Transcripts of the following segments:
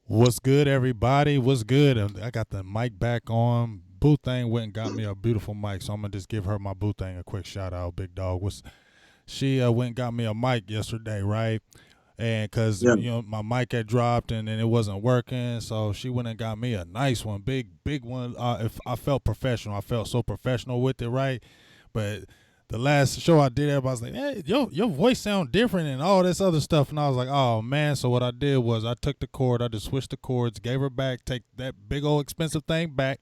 What's good, everybody? What's good? I got the mic back on. Boo Thing went and got me a beautiful mic, so I'm gonna just give her my Boo Thing a quick shout out, big dog. She went and got me a mic yesterday, right? And cause Yeah. my mic had dropped and it wasn't working, so she went and got me a nice one, big one. If I felt professional, I felt so professional with it, right? But the last show I did, everybody was like, "Hey, your voice sound different," and all this other stuff. And I was like, "Oh man!" So what I did was I took the cord, I just switched the cords, gave her back, take that big old expensive thing back,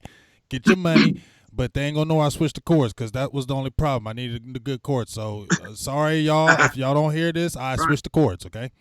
get your money. But they ain't gonna know I switched the cords because that was the only problem. I needed the good cords. So sorry, y'all, if y'all don't hear this, I Right. switched the cords. Okay.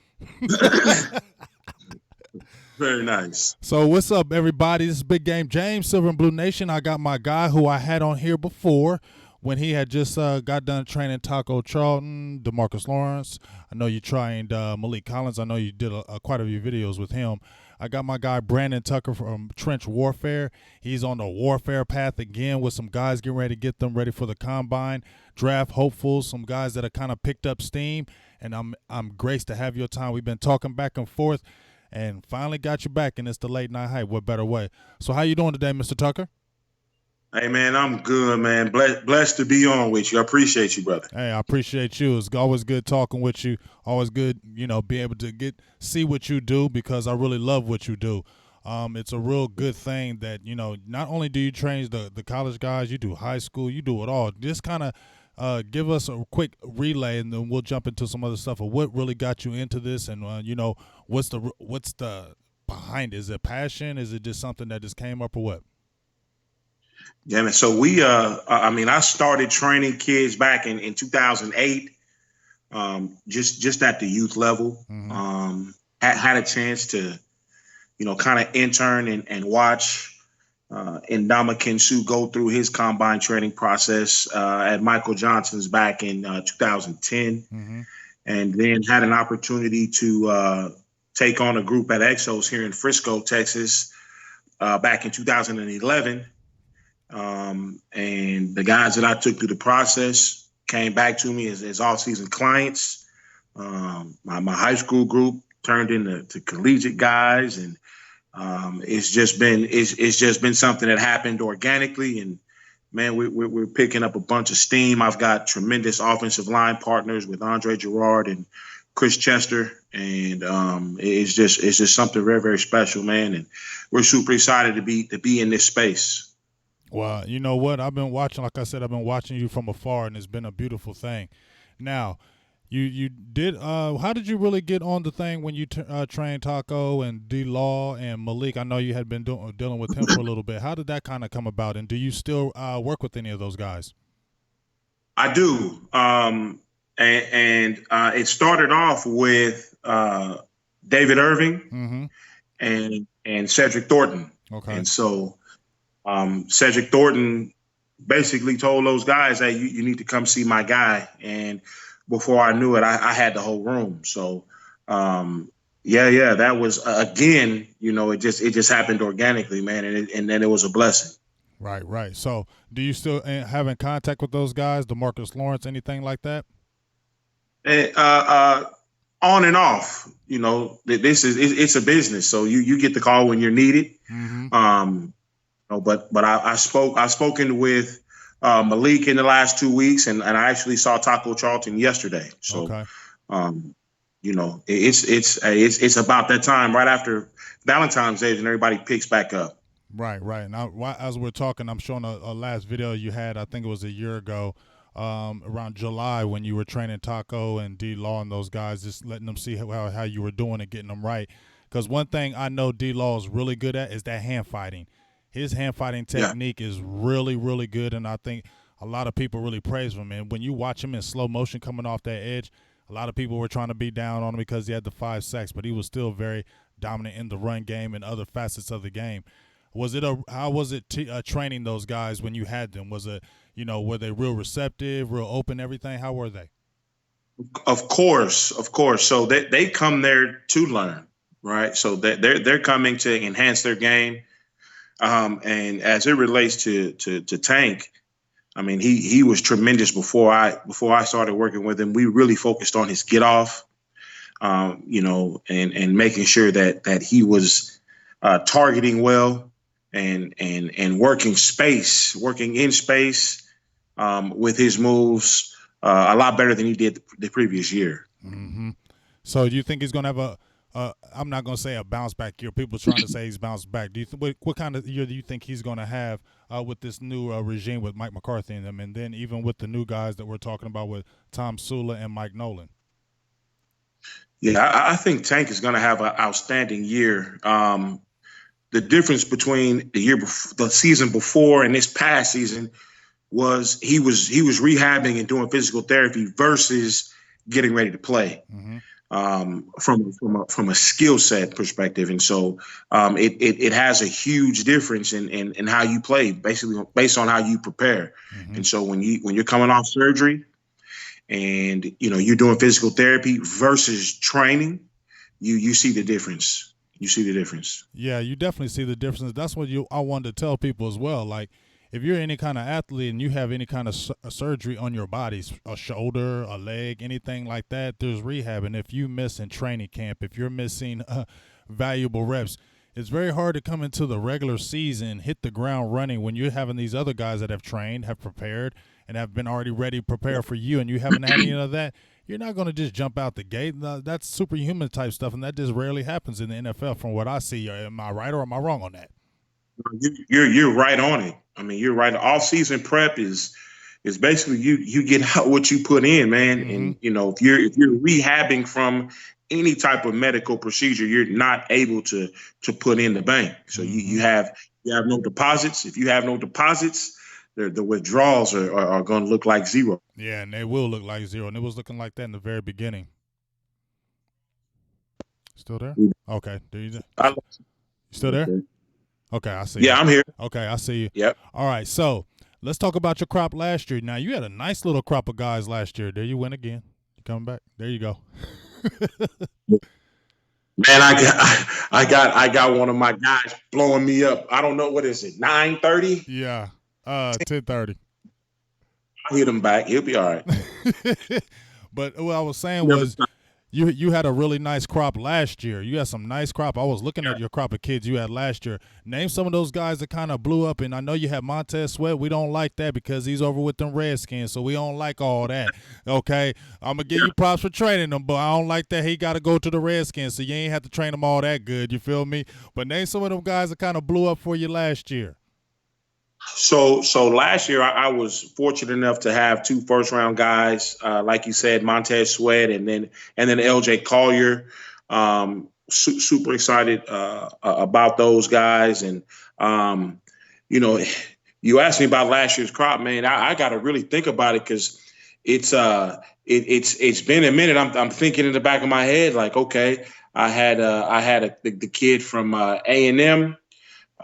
Very nice. So what's up, everybody? This is Big Game James, Silver and Blue Nation. I got my guy who I had on here before when he had just got done training Taco Charlton, DeMarcus Lawrence. I know you trained Malik Collins. I know you did quite a few videos with him. I got my guy Brandon Tucker from Trenchwarfare. He's on the warfare path again with some guys getting ready to get them ready for the combine, draft hopefuls, some guys that have kind of picked up steam. And I'm graced to have your time. We've been talking back and forth and finally got you back, and it's the late night hype. What better way? So how you doing today, Mr. Tucker? Hey man, I'm good, man. Blessed to be on with you. I appreciate you, brother. Hey, I appreciate you. It's always good talking with you. Always good, be able to see what you do because I really love what you do. It's a real good thing that not only do you train the college guys, you do high school, you do it all. Just kind of give us a quick relay, and then we'll jump into some other stuff of what really got you into this, and what's the behind it? Is it passion? Is it just something that just came up, or what? Yeah, man. So I started training kids back in 2008, just at the youth level. Mm-hmm. Had a chance to, kind of intern and watch Ndamukong Suh go through his combine training process at Michael Johnson's back in 2010, Mm-hmm. and then had an opportunity to take on a group at Exos here in Frisco, Texas, back in 2011. And the guys that I took through the process came back to me as off-season clients. My high school group turned into collegiate guys, and it's just been something that happened organically. And man, we're picking up a bunch of steam. I've got tremendous offensive line partners with Andre Gerard and Chris Chester, and it's just something very, very special, man. And we're super excited to be in this space. Well, you know what? I've been watching, like I said, I've been watching you from afar, and it's been a beautiful thing. Now, you did. How did you really get on the thing when you trained Taco and D Law and Malik? I know you had been dealing with him for a little bit. How did that kind of come about? And do you still work with any of those guys? I do. And it started off with David Irving Mm-hmm. and Cedric Thornton. Okay. And so Cedric Thornton basically told those guys, hey, you need to come see my guy. And before I knew it, I had the whole room. So that was again, it just happened organically, man. And then it was a blessing. Right, right. So, do you still have in contact with those guys, DeMarcus Lawrence, anything like that? And, on and off, it's a business. So you get the call when you're needed. Mm-hmm. But I've spoken with Malik in the last 2 weeks, and I actually saw Taco Charlton yesterday. So, Okay. It's about that time right after Valentine's Day, and everybody picks back up. Right, right. Now, as we're talking, I'm showing a last video you had. I think it was a year ago, around July, when you were training Taco and D Law and those guys, just letting them see how you were doing and getting them right. Because one thing I know D Law is really good at is that hand fighting. His hand fighting Yeah. technique is really, really good, and I think a lot of people really praise him. And when you watch him in slow motion coming off that edge, a lot of people were trying to be down on him because he had the 5 sacks, but he was still very dominant in the run game and other facets of the game. How was it training those guys when you had them? Was it, were they real receptive, real open, everything? How were they? Of course, of course. So they come there to learn, right? So they're coming to enhance their game. And as it relates to Tank, I mean, he was tremendous before I started working with him. We really focused on his get off, and making sure that he was targeting well, and working in space with his moves a lot better than he did the previous year. Mm-hmm. So do you think he's going to have I'm not going to say a bounce back year. People trying to say he's bounced back. Do you what kind of year do you think he's going to have with this new regime with Mike McCarthy and them, and then even with the new guys that we're talking about with Tom Sula and Mike Nolan? Yeah, I think Tank is going to have an outstanding year. The difference between the season before and this past season was he was rehabbing and doing physical therapy versus getting ready to play. Mm-hmm. From a skill set perspective, and so it has a huge difference in how you play, basically based on how you prepare. Mm-hmm. And so when you're coming off surgery, and you're doing physical therapy versus training, you see the difference. You see the difference. Yeah, you definitely see the difference. That's what I wanted to tell people as well. Like, if you're any kind of athlete and you have any kind of surgery on your body, a shoulder, a leg, anything like that, there's rehab. And if you miss in training camp, if you're missing valuable reps, it's very hard to come into the regular season, hit the ground running when you're having these other guys that have trained, have prepared, and have been already ready to prepare for you, and you haven't had any of that. You're not going to just jump out the gate. That's superhuman type stuff, and that just rarely happens in the NFL from what I see. Am I right or am I wrong on that? You're right on it. I mean, you're right. All season prep is basically you get out what you put in, man. Mm-hmm. And if you're rehabbing from any type of medical procedure, you're not able to put in the bank. So mm-hmm. you have no deposits. If you have no deposits, the withdrawals are going to look like zero. Yeah, and they will look like zero. And it was looking like that in the very beginning. Still there? Okay. There you go. You still there? Okay, I see. Yeah, I'm here. Okay, I see you. Yep. All right, so let's talk about your crop last year. Now, you had a nice little crop of guys last year. There you went again. You coming back? There you go. Man, I got one of my guys blowing me up. I don't know, what is it, 9:30? Yeah, 10:30. I'll hit him back. He'll be all right. But what I was saying was, you had a really nice crop last year. You had some nice crop. I was looking at your crop of kids you had last year. Name some of those guys that kind of blew up. And I know you had Montez Sweat. We don't like that because he's over with them Redskins, so we don't like all that. Okay? I'm going to give you props for training him, but I don't like that he got to go to the Redskins, so you ain't have to train him all that good. You feel me? But name some of them guys that kind of blew up for you last year. So last year I was fortunate enough to have 2 first-round guys, like you said, Montez Sweat and then LJ Collier. Super excited about those guys, and you asked me about last year's crop, man. I got to really think about it because it's been a minute. I'm thinking in the back of my head, like, okay, I had the kid from A&M.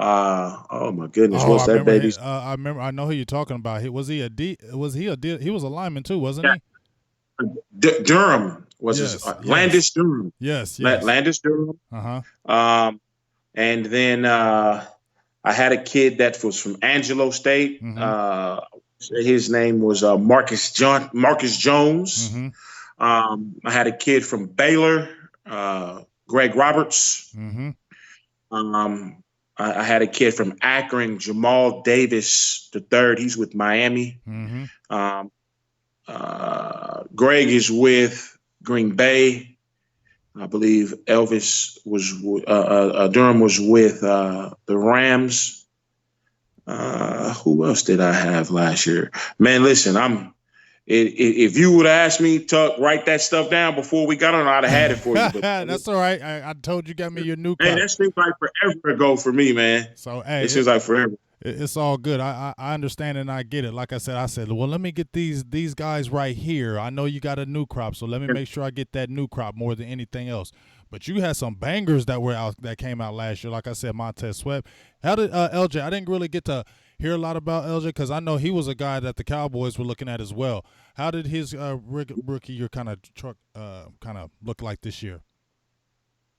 Oh my goodness, what's that baby? I remember. I know who you're talking about. Was he a D? He was a lineman too, wasn't he? Durham was his Landis Durham. Yes. Landis Durham. And then I had a kid that was from Angelo State. Mm-hmm. His name was Marcus Jones. Mm-hmm. I had a kid from Baylor, Greg Roberts. Mm-hmm. I had a kid from Akron, Jamal Davis III. He's with Miami. Mm-hmm. Greg is with Green Bay. I believe Elvis was Durham was with the Rams. Who else did I have last year? Man, listen, if you would have asked me to write that stuff down before we got on, I'd have had it for you. But, that's all right. I told you got me your new. Hey, that seems like forever ago for me, man. So hey, it seems like forever. It's all good. I understand and I get it. Like I said, well, let me get these guys right here. I know you got a new crop, so let me make sure I get that new crop more than anything else. But you had some bangers that came out last year. Like I said, Montez Sweat. How did LJ? I didn't really get to hear a lot about LJ because I know he was a guy that the Cowboys were looking at as well. How did his rookie year kind of look like this year?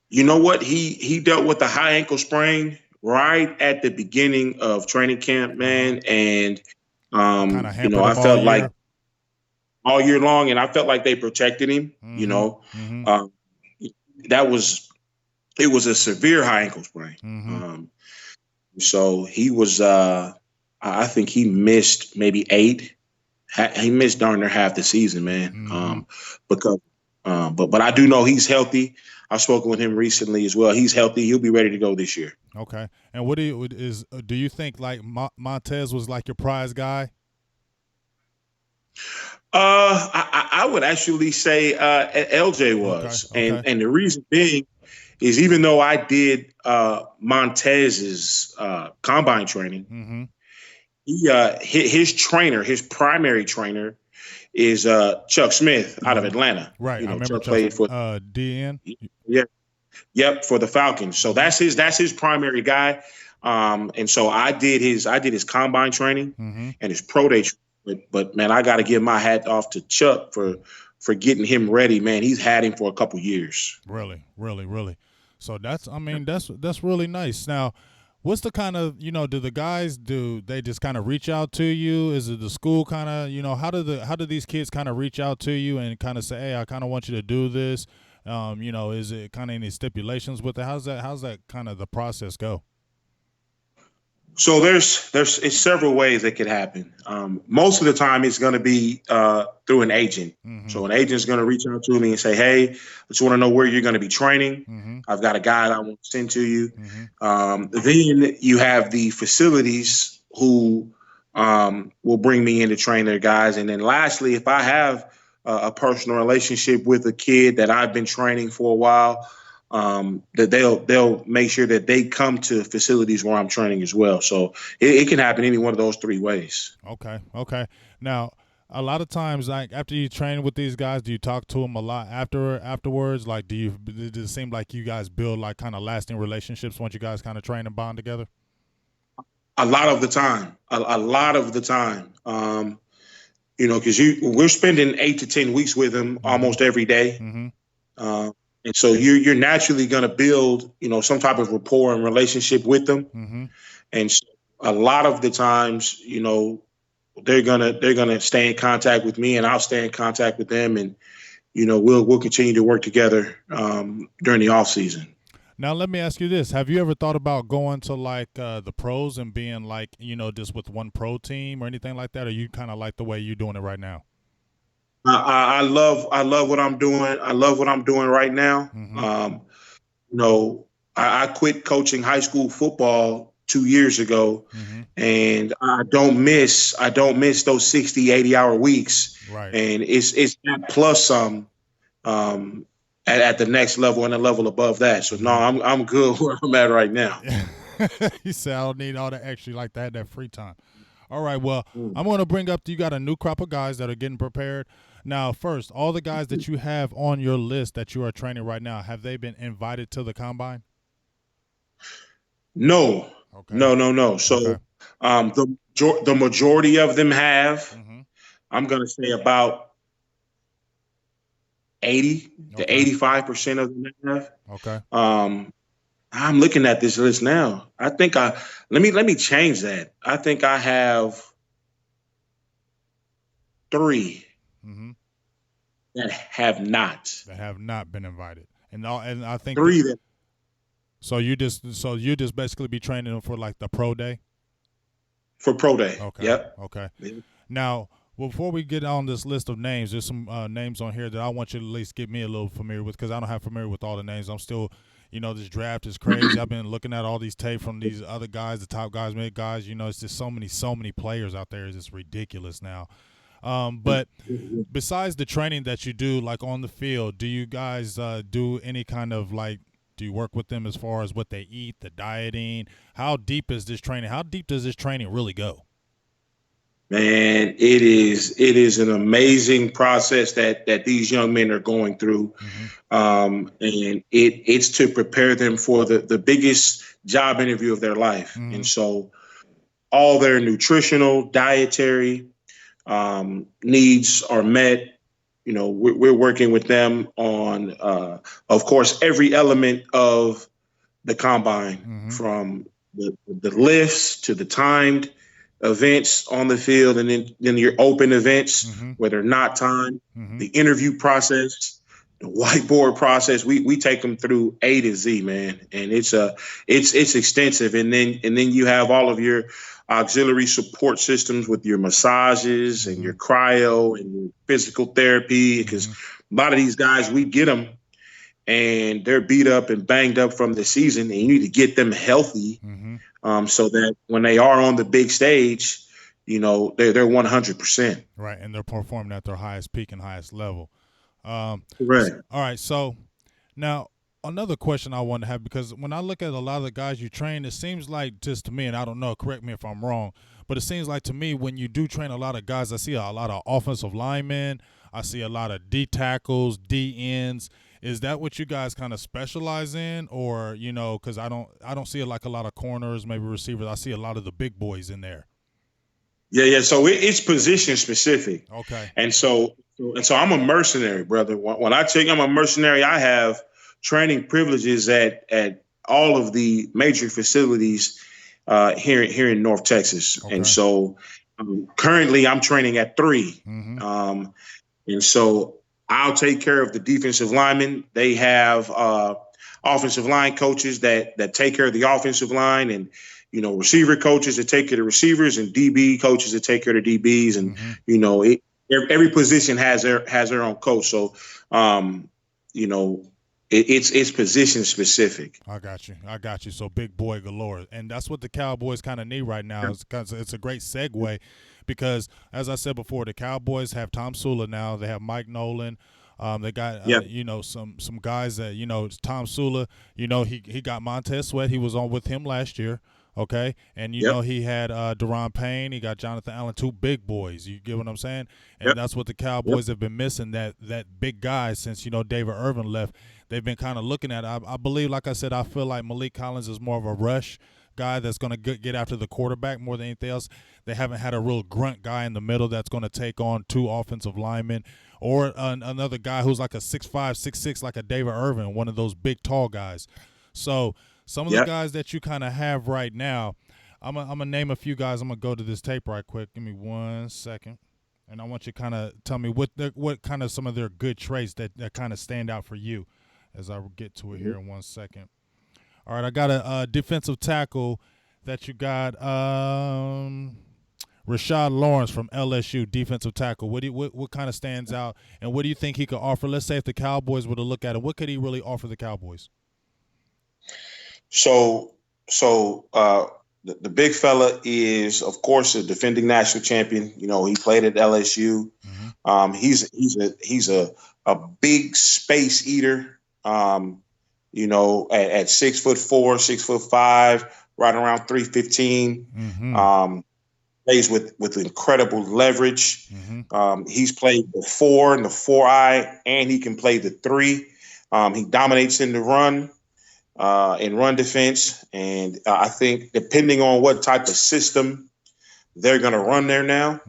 You know what? He dealt with a high ankle sprain right at the beginning of training camp, man, and I felt like all year long, and I felt like they protected him. Mm-hmm. That was it was a severe high ankle sprain. Mm-hmm. So he was, I think he missed maybe 8. He missed darn near half the season, man. Mm-hmm. Because, but I do know he's healthy. I've spoken with him recently as well. He's healthy. He'll be ready to go this year. Okay. And what do you think like Montez was like your prize guy? I would actually say LJ Okay. was, Okay. and the reason being is even though I did Montez's combine training, Mm-hmm. his trainer, his primary trainer, is Chuck Smith out of Mm-hmm. Atlanta. Right. You I know, remember Chuck Chuck played for DN. yeah, yep, for the Falcons. So Mm-hmm. that's his primary guy. And so I did his combine training Mm-hmm. and his pro day. But man, I got to give my hat off to Chuck for getting him ready. Man, he's had him for a couple years. Really, really, really. So that's really nice. Now, what's the kind of do the guys do they just kind of reach out to you? Is it the school kind of how do these kids kind of reach out to you and kind of say, hey, I kind of want you to do this? Is it kind of any stipulations with it? How's that kind of the process go? So there's it's several ways it could happen. Most of the time, it's going to be through an agent. Mm-hmm. So an agent's going to reach out to me and say, "Hey, I just want to know where you're going to be training. Mm-hmm. I've got a guy that I want to send to you." Mm-hmm. Then you have the facilities who will bring me in to train their guys, and then lastly, if I have a personal relationship with a kid that I've been training for a while, that they'll make sure that they come to facilities where I'm training as well. So it can happen any one of those 3 ways. Okay. Okay. Now, a lot of times, like after you train with these guys, do you talk to them a lot afterwards? Like, does it seem like you guys build like kind of lasting relationships once you guys kind of train and bond together? A lot of the time, a lot of the time, because we're spending 8 to 10 weeks with them Mm-hmm. almost every day. Mm-hmm. And so you're naturally going to build, some type of rapport and relationship with them. Mm-hmm. And so a lot of the times, they're gonna stay in contact with me, and I'll stay in contact with them, and we'll continue to work together during the off season. Now, let me ask you this: have you ever thought about going to like the pros and being like just with one pro team or anything like that? Or you kind of like the way you're doing it right now? I love what I'm doing. I love what I'm doing right now. Mm-hmm. I quit coaching high school football 2 years ago, Mm-hmm. and I don't miss those 60, 80 hour weeks, Right. and it's that plus some at the next level and a level above that. So no, Mm-hmm. I'm good where I'm at right now. You said I don't need all that extra like that free time. All right, well, Mm. I'm going to bring up you got a new crop of guys that are getting prepared. Now, first, all the guys that you have on your list that you are training right now, have they been invited to the combine? No, Okay. no. Okay. So the majority of them have. Mm-hmm. I'm gonna say about 80 to Okay. 85% of them have. Okay. I'm looking at this list now. I think let me change that. I think I have 3 Mm-hmm. that have not. That have not been invited, and I think that 3 that so you just basically be training them for like the pro day. for pro day. Okay. Yep. Okay. Now, before we get on this list of names, there's some names on here that I want you to at least get me a little familiar with because I don't have familiar with all the names. I'm still, this draft is crazy. I've been looking at all these tape from these other guys, the top guys, mid guys. It's just so many players out there. It's just ridiculous now. But besides the training that you do, like on the field, do you guys do any kind of like? Do you work with them as far as what they eat, the dieting? How deep is this training? How deep does this training really go? Man, it is an amazing process that these young men are going through, Mm-hmm. and it's to prepare them for the biggest job interview of their life. Mm-hmm. And so all their nutritional, dietary needs are met. We're working with them on, of course, every element of the combine, Mm-hmm. from the lifts to the timed events on the field, and then your open events Mm-hmm. where they're not timed, Mm-hmm. the interview process, whiteboard process. We take them through A to Z, man, and it's extensive. And then you have all of your auxiliary support systems with your massages and your cryo and your physical therapy. Because a lot of these guys, we get them and they're beat up and banged up from the season, and you need to get them healthy, so that when they are on the big stage, they're 100%. Right, and they're performing at their highest peak and highest level. Right. All right, so now another question I want to have, because when I look at a lot of the guys you train, it seems like, just to me, and I don't know, correct me if I'm wrong, but it seems like to me when you do train a lot of guys, I see a lot of offensive linemen, I see a lot of D tackles, D ends. Is that what you guys kind of specialize in, or because I don't see like a lot of corners, maybe receivers. I see a lot of the big boys in there. Yeah. So it's position specific. Okay. And so I'm a mercenary, brother. When I tell you I'm a mercenary, I have training privileges at all of the major facilities here in North Texas. Okay. And so currently I'm training at 3. And so I'll take care of the defensive linemen. They have offensive line coaches that take care of the offensive line, and receiver coaches that take care of the receivers, and DB coaches that take care of the DBs. And every position has their own coach. So it's position specific. I got you. So big boy galore, and that's what the Cowboys kind of need right now. It's a great segue, because as I said before, the Cowboys have Tom Sula now. They have Mike Nolan. They got some guys that Tom Sula. He got Montez Sweat. He was on with him last year. Okay, and he had Deron Payne. He got Jonathan Allen, 2 big boys. You get what I'm saying? And that's what the Cowboys have been missing, that big guy since David Irvin left. They've been kind of looking at it. I believe, like I said, I feel like Malik Collins is more of a rush guy that's going to get after the quarterback more than anything else. They haven't had a real grunt guy in the middle that's going to take on 2 offensive linemen, or another guy who's like a 6'5", 6'6", like a David Irvin, one of those big, tall guys. So some of the guys that you kind of have right now, I'm gonna name a few guys. I'm going to go to this tape right quick. Give me 1 second. And I want you to kind of tell me what kind of some of their good traits that kind of stand out for you, as I get to it here in 1 second. All right, I got a defensive tackle that you got, Rashad Lawrence from LSU, defensive tackle. What kind of stands out, and what do you think he could offer? Let's say if the Cowboys were to look at it, what could he really offer the Cowboys? So the big fella is, of course, a defending national champion. He played at LSU. He's a big space eater. At 6'4", 6'5", right around 315. Plays with incredible leverage. He's played the 4 and the 4-eye, and he can play the 3. He dominates in the run, in run defense, and I think depending on what type of system they're going to run there now,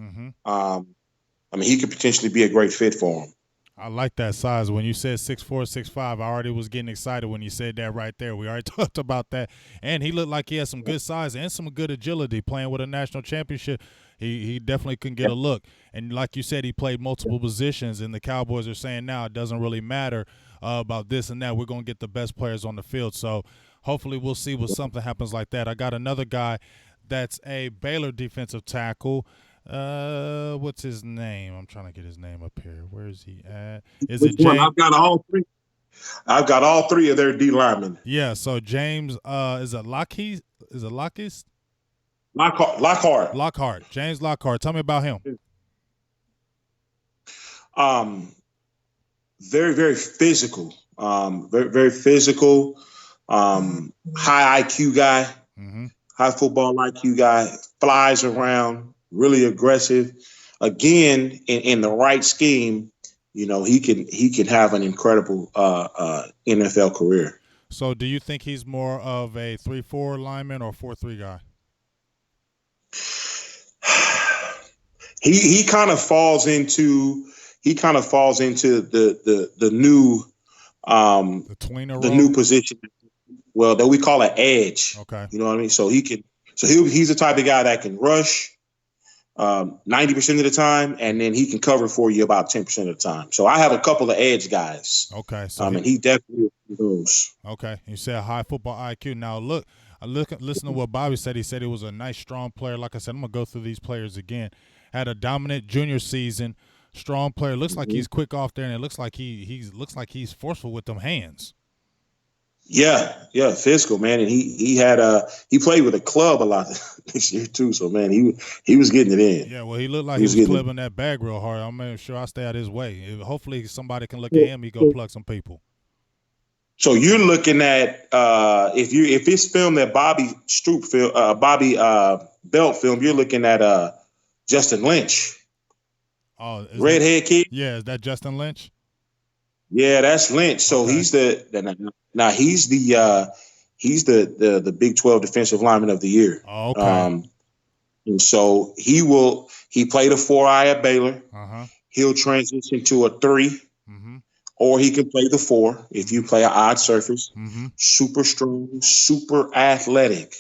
he could potentially be a great fit for him. I like that size. When you said 6'4", 6'5", I already was getting excited when you said that right there. We already talked about that. And he looked like he had some good size and some good agility playing with a national championship. He definitely can get a look. And like you said, he played multiple positions, and the Cowboys are saying now it doesn't really matter about this and that. We're going to get the best players on the field. So hopefully we'll see what something happens like that. I got another guy that's a Baylor defensive tackle. What's his name? I'm trying to get his name up here. Where is he at? Is it James? I've got all 3. I've got all 3 of their D linemen. Yeah. So James, is it Lockhart? Lockhart. James Lockhart. Tell me about him. Very, very physical. Very, very physical. High IQ guy. High football IQ guy. Flies around. Really aggressive. Again, in the right scheme, he can have an incredible NFL career. So, do you think he's more of a 3-4 lineman or 4-3 guy? He kind of falls into the new the tweener the role? new position. Well, that we call an edge. Okay. You know what I mean? So he's the type of guy that can rush. 90% of the time, and then he can cover for you about 10% of the time. So I have a couple of edge guys, Okay, so and he definitely those. okay. You said high football IQ. Now listen to what Bobby said. He said he was a nice, strong player. Like I said, I'm gonna go through these players again. Had a dominant junior season. Strong player. Looks like he's quick off there, and it looks like he's forceful with them hands. Yeah, physical, man, and he played with a club a lot this year too. So man, he was getting it in. Yeah, well, he looked like he was clubbing that bag real hard. I'm sure I stay out his way. Hopefully, somebody can look at him. He go plug some people. So you're looking at if it's film that Bobby Belt film, you're looking at Justin Lynch. Oh, redhead kid. Yeah, is that Justin Lynch? Yeah, that's Lynch. So Okay. he's the Big 12 defensive lineman of the year. Oh, okay. And so he played a 4-eye at Baylor. Uh-huh. He'll transition to a 3, Mm-hmm. or he can play the 4 if you play an odd surface. Mm-hmm. Super strong, super athletic,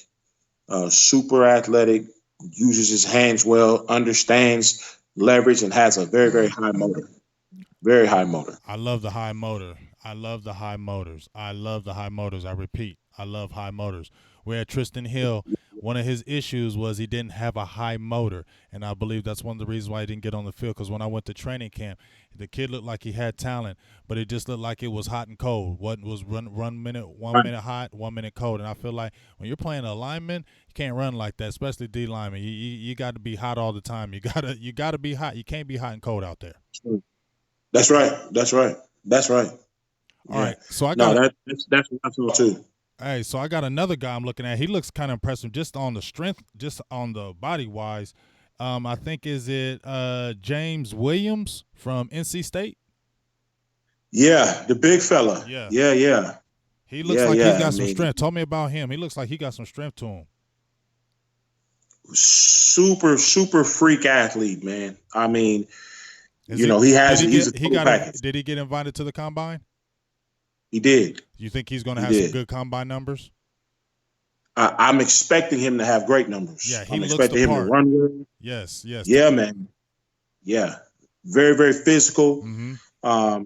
uses his hands well, understands leverage, and has a very, very high motor. Very high motor. I love the high motor. I love the high motors. I love the high motors. I repeat, I love high motors. Where Tristan Hill, one of his issues was he didn't have a high motor, and I believe that's one of the reasons why he didn't get on the field. Because when I went to training camp, the kid looked like he had talent, but it just looked like it was hot and cold. What was one minute hot, 1 minute cold, and I feel like when you're playing a lineman, you can't run like that, especially D lineman. You got to be hot all the time. You gotta be hot. You can't be hot and cold out there. That's right. All right, so I got that's what I feel too. Hey, so I got another guy I'm looking at. He looks kind of impressive just on the strength, just on the body wise. I think is it James Williams from NC State? Yeah, the big fella. Yeah. He looks like he's got some strength. Tell me about him. He looks like he got some strength to him. Super, super freak athlete, man. I mean, he's a package. Did he get invited to the combine? He did. You think he's going to have some good combine numbers? I'm expecting him to have great numbers. Yeah, I'm expecting him to run well. Yes. Yeah, man. Yeah, very, very physical. Mm-hmm.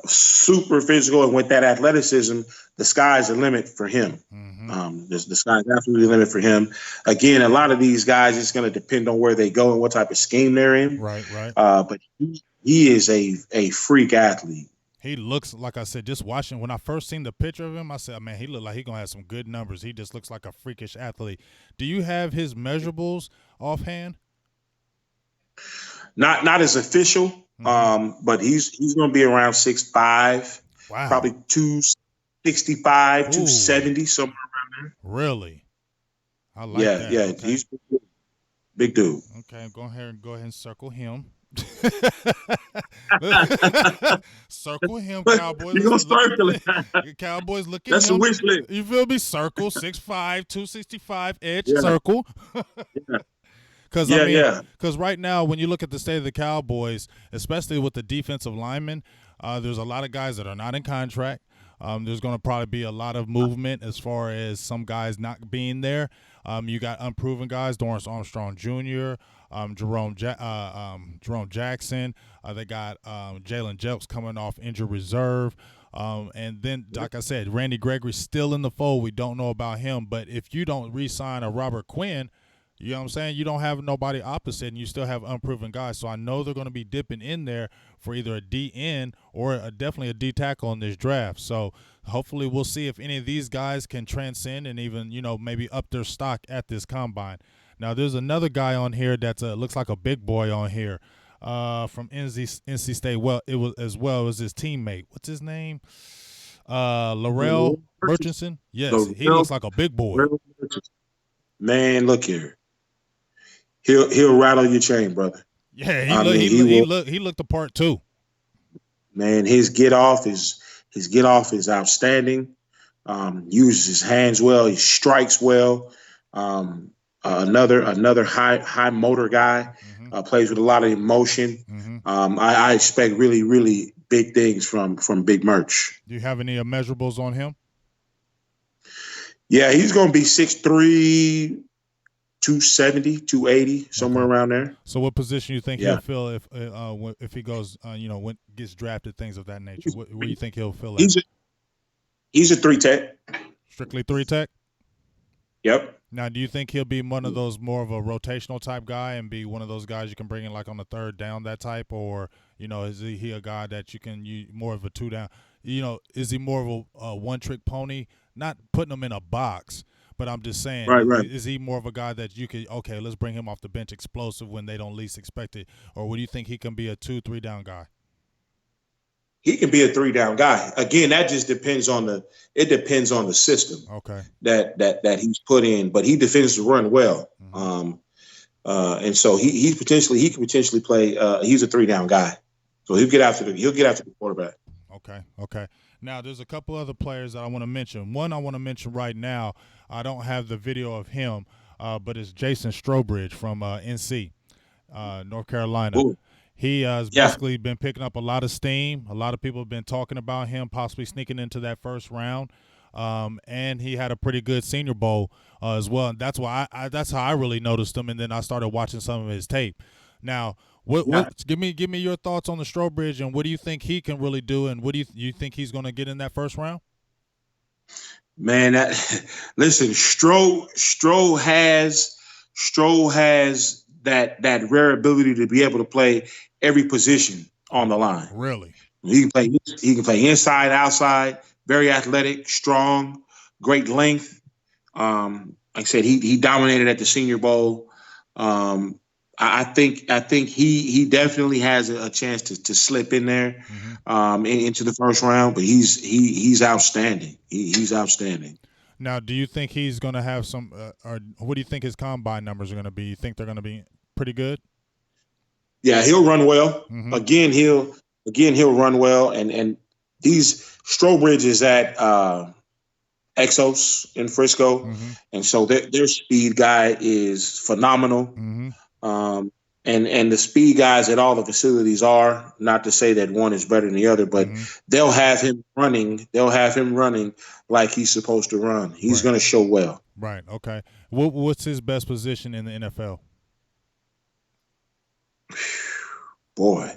Super physical, and with that athleticism, the sky's the limit for him. Mm-hmm. The sky's absolutely the limit for him. Again, a lot of these guys, it's going to depend on where they go and what type of scheme they're in. Right. But he is a freak athlete. He looks, like I said, just watching, when I first seen the picture of him, I said, man, he looked like he's going to have some good numbers. He just looks like a freakish athlete. Do you have his measurables offhand? Not as official, but he's going to be around 6'5", wow, probably 265, 270, somewhere around there. Really? I like that. Yeah, okay. He's big dude. Okay, go ahead and circle him. Circle him, Cowboys. You're gonna circle it. Cowboys looking. That's a wish list. You feel me? Circle 6'5", 265 edge. Yeah. Circle. Because right now, when you look at the state of the Cowboys, especially with the defensive linemen, there's a lot of guys that are not in contract. There's going to probably be a lot of movement as far as some guys not being there. You got unproven guys, Dorrance Armstrong Jr., Jerome Jackson. They got Jalen Jelks coming off injured reserve. And then, like I said, Randy Gregory's still in the fold. We don't know about him. But if you don't re-sign a Robert Quinn, you know what I'm saying? You don't have nobody opposite, and you still have unproven guys. So I know they're going to be dipping in there for either a DN or definitely a D tackle in this draft. So hopefully we'll see if any of these guys can transcend and even, maybe up their stock at this combine. Now, there's another guy on here that looks like a big boy on here from NC State. Well, it was as well as his teammate. What's his name? Laurel Murchison. Yes, he looks like a big boy. Man, look here. He'll rattle your chain, brother. Yeah, he looked the part too. Man, his get off is outstanding. Uses his hands well. He strikes well. Another high motor guy. Plays with a lot of emotion. I expect really, really big things from Big Merch. Do you have any measurables on him? Yeah, he's going to be 6'3", 270, 280, somewhere Okay. around there. So what position you think he'll Yeah. fill if he goes when gets drafted, things of that nature? Where you think he'll fill at? He's a he's a 3 tech. Strictly 3 tech. Yep. Now, do you think he'll be one of those more of a rotational type guy and be one of those guys you can bring in like on the third down, that type, or is he a guy that you can use more of a two down? Is he more of a one trick pony? Not putting him in a box, but I'm just saying, Right, right. is he more of a guy that you could let's bring him off the bench explosive when they don't least expect it, or would you think he can be a 2-3 down guy? He can be a 3 down guy. Again, that just depends on the system Okay. that he's put in. But he defends the run well. Mm-hmm. And so he can potentially play. He's a 3 down guy, so he'll get after the quarterback. Okay. Now, there's a couple other players that I want to mention. One I want to mention right now. I don't have the video of him, but it's Jason Strobridge from NC, North Carolina. Ooh. He has basically been picking up a lot of steam. A lot of people have been talking about him possibly sneaking into that first round. And he had a pretty good Senior Bowl as well. And that's why that's how I really noticed him. And then I started watching some of his tape. Now, give me your thoughts on the Strobridge, and what do you think he can really do, and what do you think he's going to get in that first round? Man, listen, Stro has that rare ability to be able to play every position on the line. Really? He can play inside, outside, very athletic, strong, great length. Like I said, he dominated at the Senior Bowl. I think he definitely has a chance to slip in there into the first round, but he's outstanding. He's outstanding. Now, do you think he's going to have some, or what do you think his combine numbers are going to be? You think they're going to be pretty good? Yeah, he'll run well. Mm-hmm. Again, he'll run well. And these Strobridge is at Exos in Frisco, and so their speed guy is phenomenal. And the speed guys at all the facilities are, not to say that one is better than the other, but they'll have him running. They'll have him running like he's supposed to run. He's going to show well. Right. Okay. What's his best position in the NFL? Boy,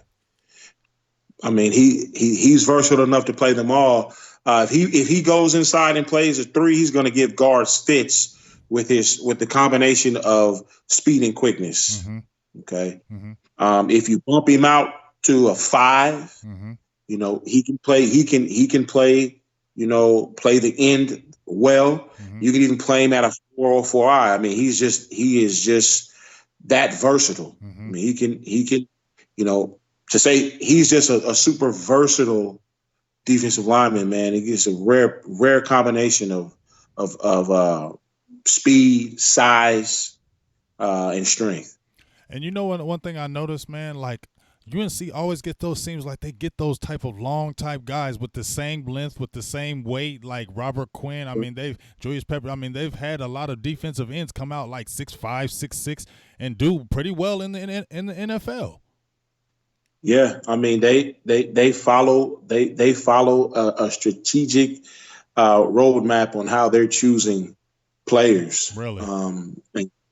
I mean, he's versatile enough to play them all. If he goes inside and plays a 3, he's going to give guards fits with the combination of speed and quickness. Okay. If you bump him out to a 5, he can play. He can play. Play the end well. You can even play him at a 4 or 4I. I mean, he is just that versatile. I mean, he can. To say he's just a super versatile defensive lineman, man. It's a rare combination of speed, size, and strength. And one thing I noticed, man, like UNC always seems like they get those type of long type guys with the same length, with the same weight, like Robert Quinn. I mean, Julius Pepper. I mean, they've had a lot of defensive ends come out like 6'5", 6'6", and do pretty well in the NFL. Yeah, I mean they follow a strategic roadmap on how they're choosing players. Really, and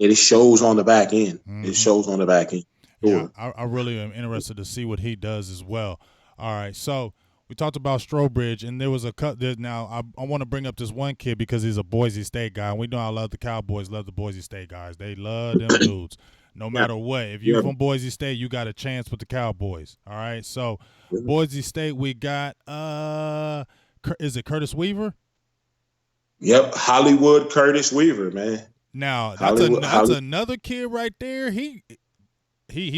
it shows on the back end. It shows on the back end. Sure. Yeah, I really am interested to see what he does as well. All right, so we talked about Strobridge, and there was a cut there. Now I want to bring up this one kid because he's a Boise State guy, and we know I love the Cowboys, love the Boise State guys. They love them dudes. No matter what, if you're from Boise State, you got a chance with the Cowboys. All right, so Boise State, we got is it Curtis Weaver? Yep, Hollywood Curtis Weaver, man. Now that's another kid right there. He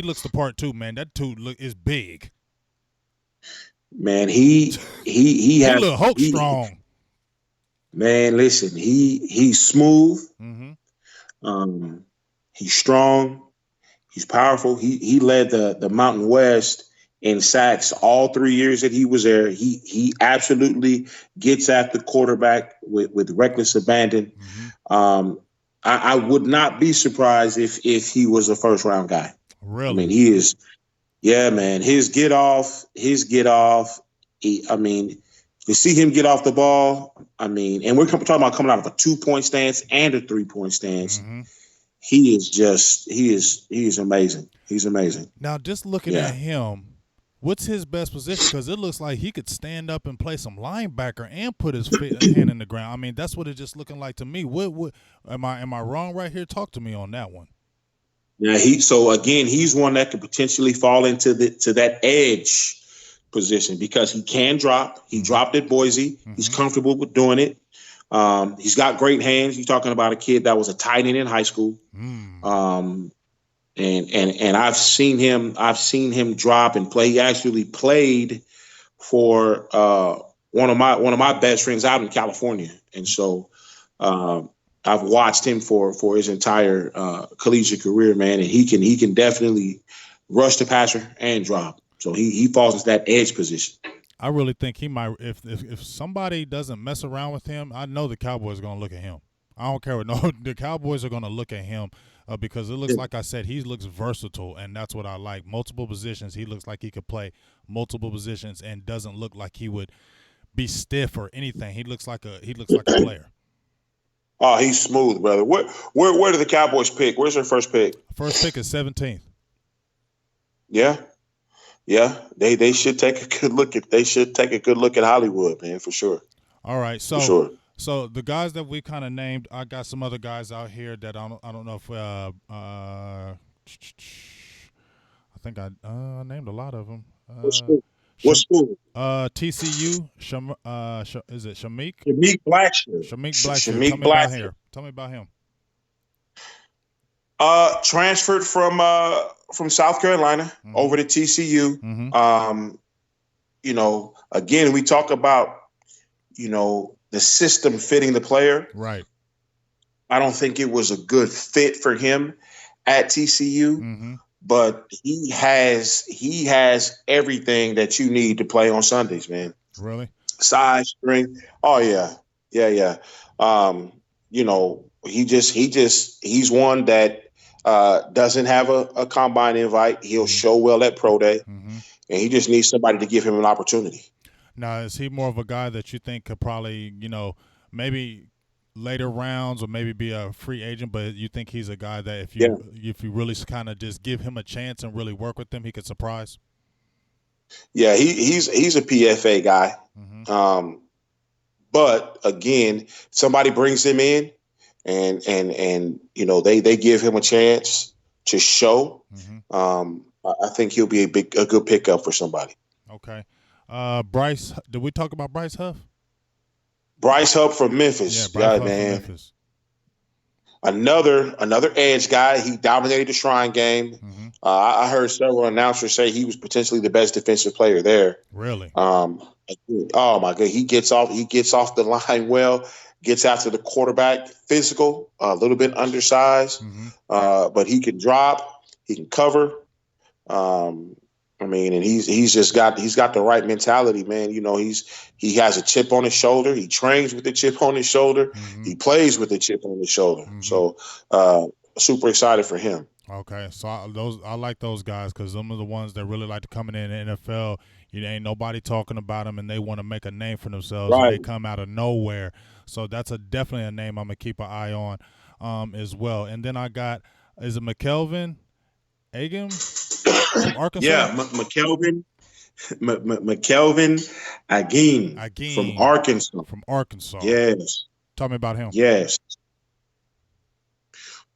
looks the part too, man. That dude is big. Man, he has look Hulk strong. Man, listen, he's smooth. He's strong. He's powerful. He led the Mountain West in sacks all 3 years that he was there. He absolutely gets at the quarterback with reckless abandon. I would not be surprised if he was a first round guy. Really? I mean, he is. Yeah, man. His get off. I mean, you see him get off the ball. I mean, and we're talking about coming out of a 2-point stance and a 3-point stance. he is amazing. He's amazing. Now, just looking Yeah. at him, what's his best position? Because it looks like he could stand up and play some linebacker and put his hand in the ground. I mean, that's what it's just looking like to me. What am I wrong right here? Talk to me on that one. Yeah, so again, he's one that could potentially fall into that edge position because he can drop. He dropped at Boise. He's comfortable with doing it. He's got great hands. You're talking about a kid that was a tight end in high school. And I've seen him drop and play. He actually played for one of my best friends out in California, and so I've watched him for his entire collegiate career, man. And he can definitely rush the passer and drop. So he falls into that edge position. I really think he might. If somebody doesn't mess around with him, I know the Cowboys are going to look at him. I don't care what the Cowboys are going to look at him because it looks like I said he looks versatile, and that's what I like. Multiple positions. He looks like he could play multiple positions and doesn't look like he would be stiff or anything. He looks like a player. Oh, he's smooth, brother. Where do the Cowboys pick? Where's their first pick? First pick is 17th. Yeah. Yeah, they should take a good look at Hollywood, man, for sure. All right, so for sure. So the guys that we kind of named, I got some other guys out here that I don't know if I think I named a lot of them. What school? TCU. Is it Shamik? Shamik Blackshear. Shamik Blackshear. Tell me about him. Transferred from South Carolina over to TCU. You know, again, we talk about, you know, the system fitting the player. Right. I don't think it was a good fit for him at TCU, but he has everything that you need to play on Sundays, man. Really? Size, strength. Oh yeah. Yeah. You know, he's one that doesn't have a combine invite. He'll show well at pro day, and he just needs somebody to give him an opportunity. Now, is he more of a guy that you think could probably, you know, maybe later rounds or maybe be a free agent, but you think he's a guy that if you really kind of just give him a chance and really work with him, he could surprise? Yeah, he's a PFA guy. But again, somebody brings him in and you know, they give him a chance to show. I think he'll be a good pickup for somebody. Okay. Bryce, did we talk about Bryce Huff? Bryce Huff from Memphis. Yeah, Bryce Huff from Memphis. Another edge guy. He dominated the Shrine game. I heard several announcers say he was potentially the best defensive player there. Really? Oh my God. He gets off the line well, gets after the quarterback, physical, a little bit undersized, but he can drop, he can cover. I mean, and he's got the right mentality, man. You know, he has a chip on his shoulder. He trains with the chip on his shoulder. He plays with the chip on his shoulder. So super excited for him. Okay, so I like those guys because them are the ones that really like to come in the NFL. You ain't nobody talking about them, and they want to make a name for themselves. Right. And they come out of nowhere. So that's definitely a name I'm gonna keep an eye on as well. And then I got, is it McKelvin Agim from Arkansas? Yeah, McKelvin Agim from Arkansas. From Arkansas. Yes. Tell me about him. Yes.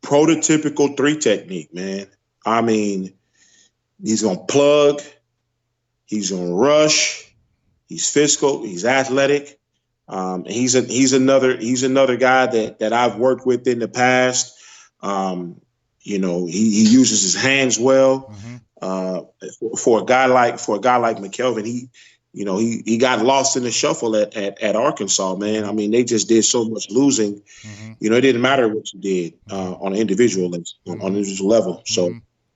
Prototypical 3 technique, man. I mean, he's gonna plug, he's gonna rush, he's physical, he's athletic. He's another guy that I've worked with in the past. You know, he uses his hands well. For a guy like McKelvin, he got lost in the shuffle at Arkansas, man. I mean, they just did so much losing. You know, it didn't matter what you did on an individual level. So,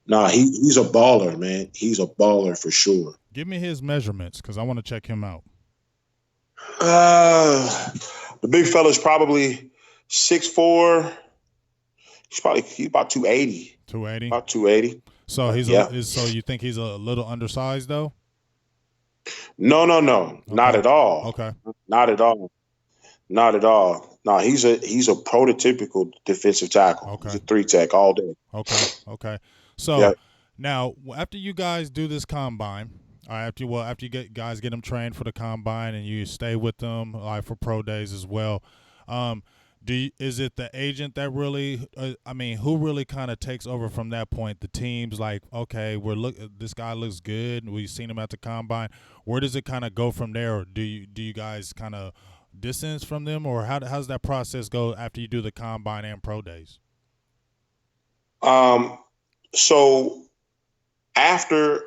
he's a baller, man. He's a baller for sure. Give me his measurements because I want to check him out. The big fella's probably 6'4". He's about 280. 280. About 280. So so you think he's a little undersized though? No, not at all. Okay. Not at all. Not at all. No, he's a prototypical defensive tackle. He's Okay. a 3 tech all day. Okay. So Yeah. now, after you guys do this combine, after you guys get them trained for the combine and you stay with them like for pro days as well, is it the agent that really? Who really kind of takes over from that point? The teams like, okay, this guy looks good. We've seen him at the combine. Where does it kind of go from there? Or do you guys kind of distance from them, or how's that process go after you do the combine and pro days? So after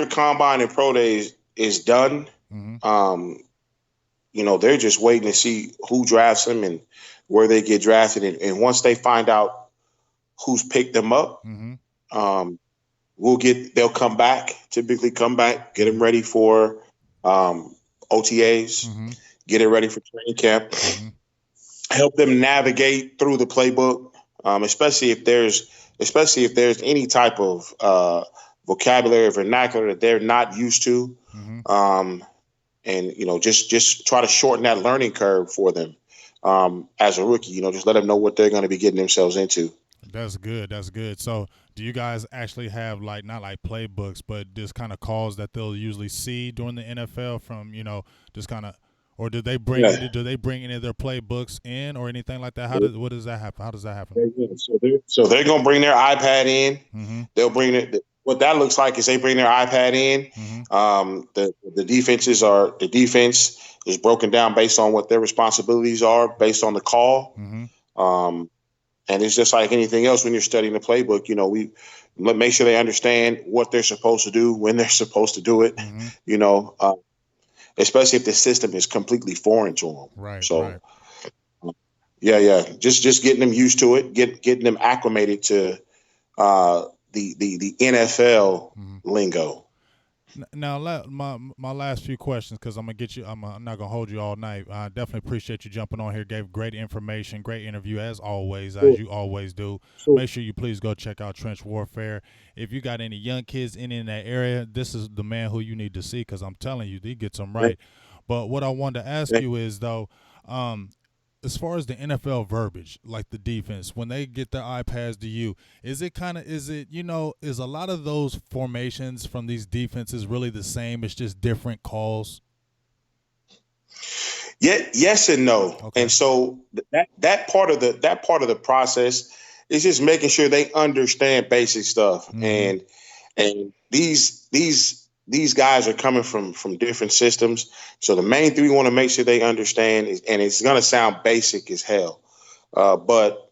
combine and pro days is done, they're just waiting to see who drafts them and where they get drafted. And once they find out who's picked them up, they'll come back, typically come back, get them ready for OTAs, get it ready for training camp, help them navigate through the playbook, especially if there's any type of vocabulary or vernacular that they're not used to. And just try to shorten that learning curve for them as a rookie. Just let them know what they're going to be getting themselves into. That's good. So, do you guys actually have not like playbooks, but just kind of calls that they'll usually see during the NFL from just kind of, or do they bring any of their playbooks in or anything like that? What does that happen? How does that happen? So they're going to bring their iPad in. They'll bring it. What that looks like is they bring their iPad in. The defense is broken down based on what their responsibilities are, based on the call. And it's just like anything else when you're studying the playbook. We make sure they understand what they're supposed to do, when they're supposed to do it. Especially if the system is completely foreign to them. Right. So, yeah, just getting them used to it, getting them acclimated to the NFL lingo. Now, my last few questions, because I'm gonna get you. I'm not gonna hold you all night. I definitely appreciate you jumping on here. Gave great information, great interview as always, as you always do. Make sure you please go check out Trench Warfare. If you got any young kids in that area, this is the man who you need to see, because I'm telling you, he gets them right. But what I wanted to ask you is though, as far as the NFL verbiage, like the defense, when they get their iPads to you, is a lot of those formations from these defenses really the same? It's just different calls? Yeah, yes and no. Okay. And so that part of the process is just making sure they understand basic stuff. And these guys are coming from different systems. So the main thing we want to make sure they understand is, and it's going to sound basic as hell, but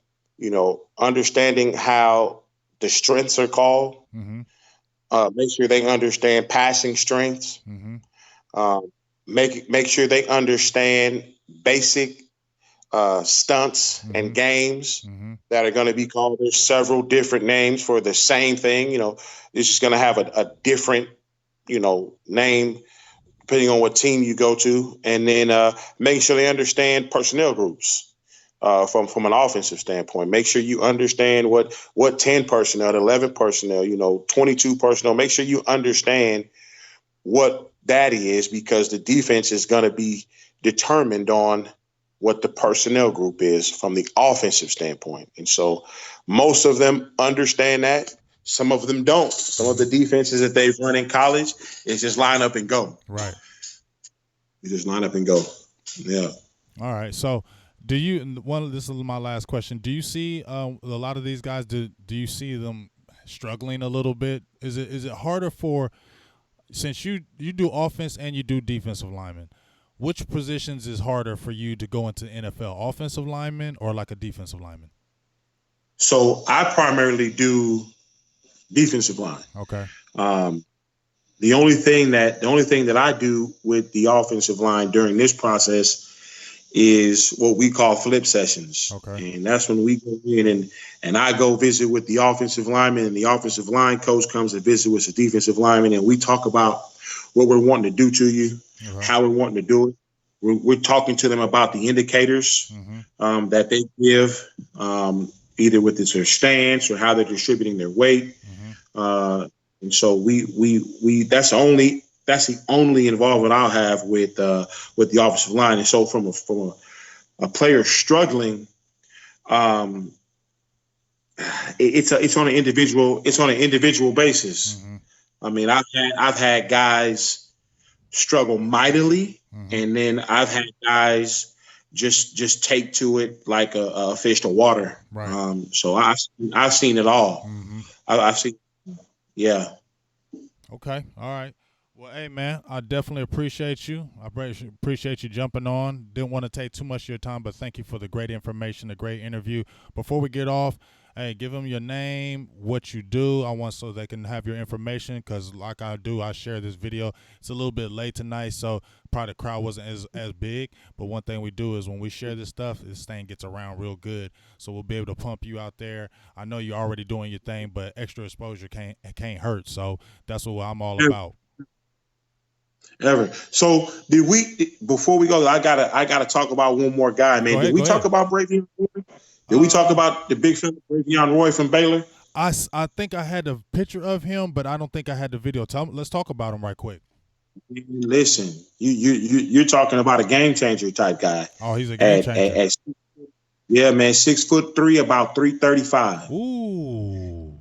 understanding how the strengths are called, make sure they understand passing strengths, make sure they understand basic stunts and games that are going to be called. There's several different names for the same thing. It's just going to have a different name depending on what team you go to, and then making sure they understand personnel groups from an offensive standpoint. Make sure you understand what 10 personnel, 11 personnel, 22 personnel. Make sure you understand what that is, because the defense is going to be determined on what the personnel group is from the offensive standpoint. And so most of them understand that. Some of them don't. Some of the defenses that they've run in college is just line up and go. Right. You just line up and go. Yeah. All right. So this is my last question. Do you see a lot of these guys, do you see them struggling a little bit? Is it harder since you do offense and you do defensive lineman, which positions is harder for you to go into NFL, offensive lineman or like a defensive lineman? So I primarily do defensive line. Okay. The only thing that I do with the offensive line during this process is what we call flip sessions. Okay. And that's when we go in and I go visit with the offensive lineman, and the offensive line coach comes and visit with the defensive lineman, and we talk about what we're wanting to do to you, how we're wanting to do it. We're talking to them about the indicators that they give, either with their stance or how they're distributing their weight. And so we that's the only involvement I'll have with the offensive line. And so from a player struggling, um, it's on an individual basis. Mm-hmm. I mean, I've had guys struggle mightily, Mm-hmm. and then I've had guys just take to it like a fish to water. Right. So I've seen it all. Mm-hmm. I've seen, yeah. Okay. All right. Well, hey, man, I definitely appreciate you. I appreciate you jumping on. Didn't want to take too much of your time, but thank you for the great information, the great interview. Before we get off, hey, give them your name, what you do. I want so they can have your information because, like I do, I share this video. It's a little bit late tonight, so probably the crowd wasn't as big. But one thing we do is when we share this stuff, this thing gets around real good. So we'll be able to pump you out there. I know you're already doing your thing, but extra exposure can't hurt. So that's what I'm all about. Ever. So before we go, I gotta talk about one more guy, man. Did we talk about Bravion Roy? Did we talk about the big fella Bravion Roy from Baylor? I think I had a picture of him, but I don't think I had the video. Let's talk about him right quick. Listen, you're talking about a game changer type guy. Oh, he's a game changer. Yeah, man, 6'3", about 335. Ooh.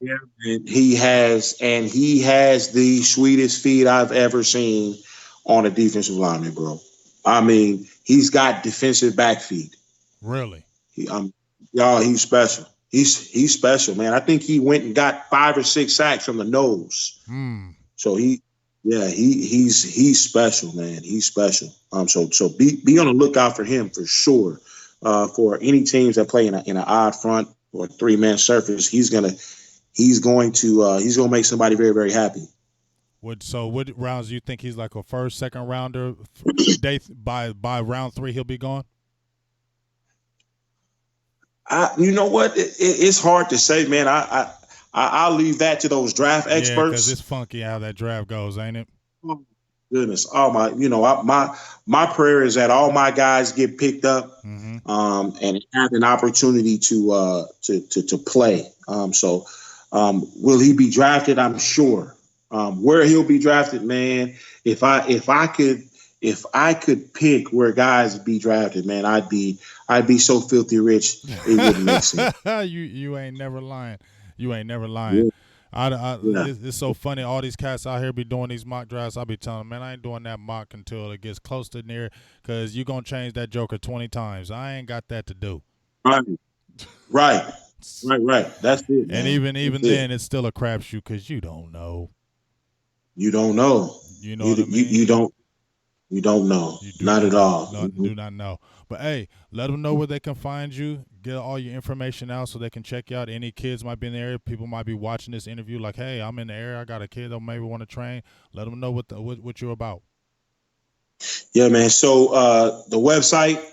Yeah, and he has the sweetest feet I've ever seen on a defensive lineman, bro. I mean, he's got defensive back feet. Really? Y'all, he's special. He's special, man. I think he went and got 5 or 6 sacks from the nose. So he's special, man. He's special. So be on the lookout for him for sure. For any teams that play in an odd front or 3-man surface, he's going to make somebody very, very happy. What rounds do you think he's like a first, second rounder? By round 3, he'll be gone. You know what? It's hard to say, man. I'll leave that to those draft experts. Yeah, because it's funky how that draft goes, ain't it? Oh, goodness. My prayer is that all my guys get picked up, and have an opportunity to play. So will he be drafted? I'm sure. Where he'll be drafted, man. If I could pick where guys be drafted, man, I'd be so filthy rich it wouldn't make sense. You ain't never lying. You ain't never lying. Yeah. It's so funny. All these cats out here be doing these mock drafts. I be telling them, man, I ain't doing that mock until it gets close to near, because you gonna change that joker 20 times. I ain't got that to do. Right. That's it. Man. And even then, it's still a crapshoot because you don't know. You don't know. You know what I mean? You don't know. Not at all. No, do not know. But, hey, let them know where they can find you. Get all your information out so they can check you out. Any kids might be in the area. People might be watching this interview like, hey, I'm in the area. I got a kid that maybe want to train. Let them know what you're about. Yeah, man. So the website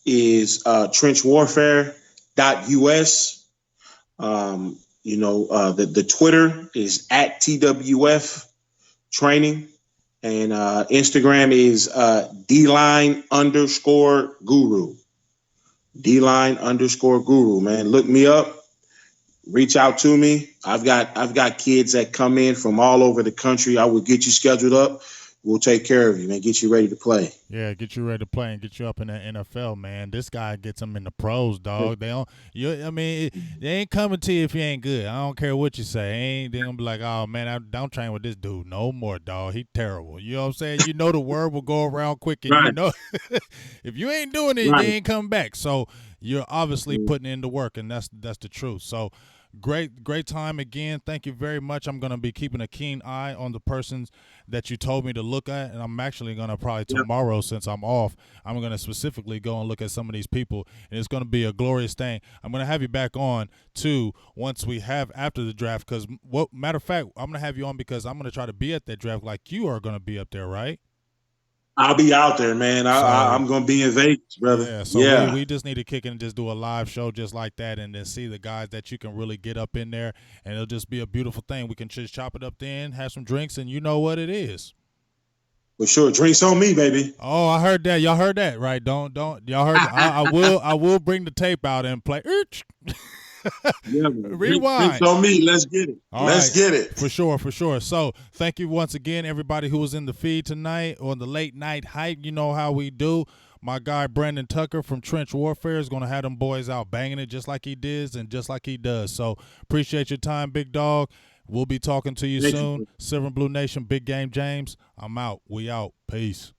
is trenchwarfare.us. The Twitter is at TWF Training. And Instagram is D_Guru. D_Guru, man. Look me up. Reach out to me. I've got kids that come in from all over the country. I will get you scheduled up. We'll take care of you, man. Get you ready to play. Yeah, get you ready to play and get you up in the NFL, man. This guy gets them in the pros, dog. They ain't coming to you if you ain't good. I don't care what you say. They gonna be like, oh man, I don't train with this dude no more, dog. He terrible. You know what I'm saying? You know the word will go around quick, and right. You know if you ain't doing it, right. You ain't coming back. So you're obviously putting in the work, and that's the truth. So. Great time again. Thank you very much. I'm going to be keeping a keen eye on the persons that you told me to look at, and I'm actually going to probably tomorrow, since I'm off, I'm going to specifically go and look at some of these people, and it's going to be a glorious thing. I'm going to have you back on, too, once we have after the draft, because, matter of fact, I'm going to have you on because I'm going to try to be at that draft like you are going to be up there, right? I'll be out there, man. I'm going to be in Vegas, brother. Yeah, so we just need to kick in and just do a live show just like that, and then see the guys that you can really get up in there, and it'll just be a beautiful thing. We can just chop it up then, have some drinks, and you know what it is. For sure. Drinks on me, baby. Oh, I heard that. Y'all heard that, right? Don't y'all heard I will bring the tape out and play. Yeah, rewind. Drinks on me. Let's get it. Let's get it. For sure. So thank you once again, everybody who was in the feed tonight on the late night hype. You know how we do. My guy Brandon Tucker from Trenchwarfare is gonna have them boys out banging it just like he did and just like he does. So appreciate your time, big dog. We'll be talking to you Thank soon. you. Silver and Blue Nation, Big Game James. I'm out. We out. Peace.